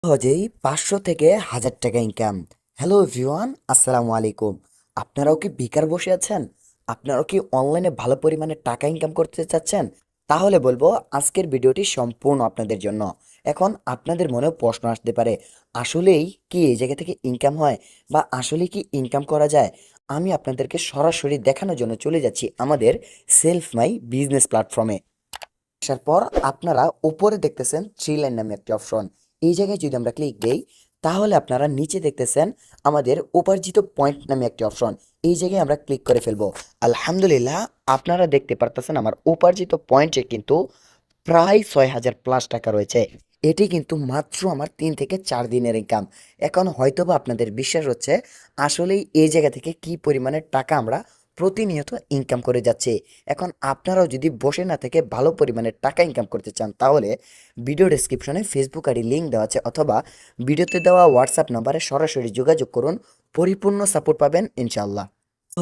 সহজেই 500 থেকে 1000 টাকা ইনকাম। হ্যালো এভরিওয়ান, আসসালামু আলাইকুম। আপনারাও কি বেকার বসে আছেন? আপনারাও কি অনলাইনে ভালো পরিমাণে টাকা ইনকাম করতে চাচ্ছেন? তাহলে বলবো আজকের ভিডিওটি সম্পূর্ণ আপনাদের জন্য। এখন আপনাদের মনেও প্রশ্ন আসতে পারে, আসলেই কি এই জায়গা থেকে ইনকাম হয় বা আসলেই কি ইনকাম করা যায়? আমি আপনাদেরকে সরাসরি দেখানোর জন্য চলে যাচ্ছি আমাদের সেলফ মাই বিজনেস প্ল্যাটফর্মে। আসার পর আপনারা উপরে দেখতেছেন থ্রি লাইন নামে একটি অপশন। এই জায়গায় যদি আমরা ক্লিক দেই, তাহলে আপনারা নিচে দেখতেছেন আমাদের উপার্জিত পয়েন্ট নামে একটি অপশন। এই জায়গায় আমরা ক্লিক করে ফেলবো। আলহামদুলিল্লাহ, আপনারা দেখতে পারতেছেন আমার উপার্জিত পয়েন্টে কিন্তু প্রায় 6000+ টাকা রয়েছে। এটি কিন্তু মাত্র আমার 3 থেকে 4 দিনের ইনকাম। এখন হয়তোবা আপনাদের বিশ্বাস হচ্ছে আসলেই এই জায়গা থেকে কি পরিমাণে টাকা আমরা প্রতিনিয়ত ইনকাম করে যাচ্ছি। এখন আপনারাও যদি বসে না থেকে ভালো পরিমাণে টাকা ইনকাম করতে চান, তাহলে ভিডিও ডেসক্রিপশনে ফেসবুক আইডি লিঙ্ক দেওয়া আছে, অথবা ভিডিওতে দেওয়া হোয়াটসঅ্যাপ নাম্বারে সরাসরি যোগাযোগ করুন। পরিপূর্ণ সাপোর্ট পাবেন ইনশাআল্লাহ।